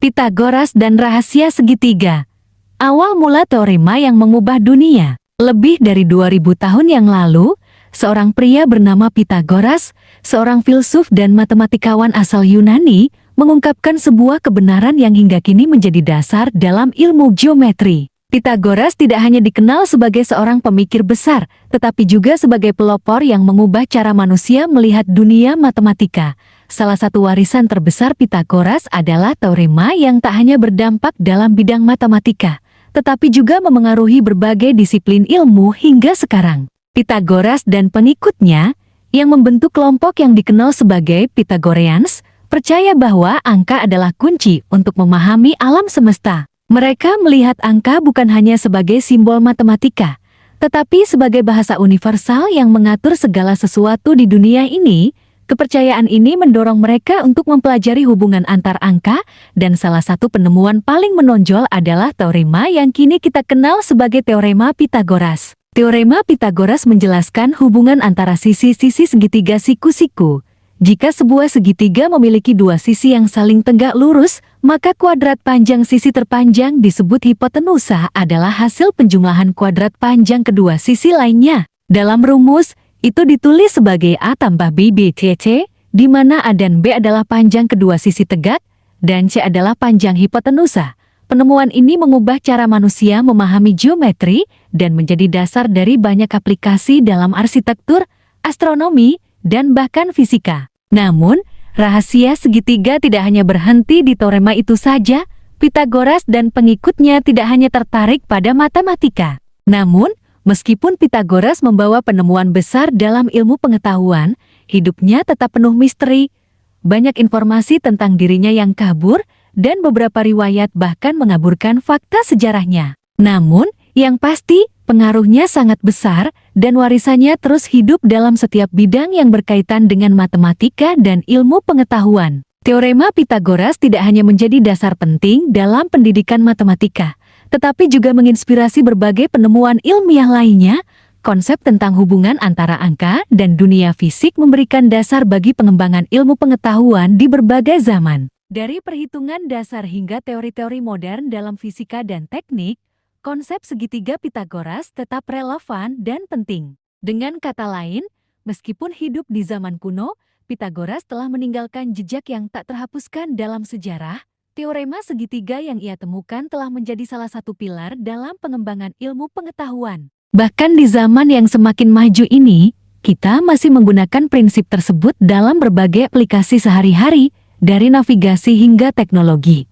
Pitagoras dan rahasia segitiga. Awal mula teorema yang mengubah dunia. Lebih dari 2000 tahun yang lalu, seorang pria bernama Pitagoras, seorang filsuf dan matematikawan asal Yunani, mengungkapkan sebuah kebenaran yang hingga kini menjadi dasar dalam ilmu geometri. Pitagoras tidak hanya dikenal sebagai seorang pemikir besar, tetapi juga sebagai pelopor yang mengubah cara manusia melihat dunia matematika. Salah satu warisan terbesar Pitagoras adalah teorema yang tak hanya berdampak dalam bidang matematika, tetapi juga memengaruhi berbagai disiplin ilmu hingga sekarang. Pitagoras dan pengikutnya, yang membentuk kelompok yang dikenal sebagai Pythagoreans, percaya bahwa angka adalah kunci untuk memahami alam semesta. Mereka melihat angka bukan hanya sebagai simbol matematika, tetapi sebagai bahasa universal yang mengatur segala sesuatu di dunia ini. Kepercayaan ini mendorong mereka untuk mempelajari hubungan antar angka, dan salah satu penemuan paling menonjol adalah teorema yang kini kita kenal sebagai teorema Pitagoras. Teorema Pitagoras menjelaskan hubungan antara sisi-sisi segitiga siku-siku. Jika sebuah segitiga memiliki dua sisi yang saling tegak lurus, maka kuadrat panjang sisi terpanjang disebut hipotenusa adalah hasil penjumlahan kuadrat panjang kedua sisi lainnya. Dalam rumus, itu ditulis sebagai A tambah B C, di mana A dan B adalah panjang kedua sisi tegak, dan C adalah panjang hipotenusa. Penemuan ini mengubah cara manusia memahami geometri, dan menjadi dasar dari banyak aplikasi dalam arsitektur, astronomi, dan bahkan fisika. Namun, rahasia segitiga tidak hanya berhenti di teorema itu saja. Pitagoras dan pengikutnya tidak hanya tertarik pada matematika. Namun, meskipun Pitagoras membawa penemuan besar dalam ilmu pengetahuan, hidupnya tetap penuh misteri. Banyak informasi tentang dirinya yang kabur, dan beberapa riwayat bahkan mengaburkan fakta sejarahnya. Namun, yang pasti, pengaruhnya sangat besar, dan warisannya terus hidup dalam setiap bidang yang berkaitan dengan matematika dan ilmu pengetahuan. Teorema Pitagoras tidak hanya menjadi dasar penting dalam pendidikan matematika, tetapi juga menginspirasi berbagai penemuan ilmiah lainnya. Konsep tentang hubungan antara angka dan dunia fisik memberikan dasar bagi pengembangan ilmu pengetahuan di berbagai zaman. Dari perhitungan dasar hingga teori-teori modern dalam fisika dan teknik, konsep segitiga Pitagoras tetap relevan dan penting. Dengan kata lain, meskipun hidup di zaman kuno, Pitagoras telah meninggalkan jejak yang tak terhapuskan dalam sejarah. Teorema segitiga yang ia temukan telah menjadi salah satu pilar dalam pengembangan ilmu pengetahuan. Bahkan di zaman yang semakin maju ini, kita masih menggunakan prinsip tersebut dalam berbagai aplikasi sehari-hari, dari navigasi hingga teknologi.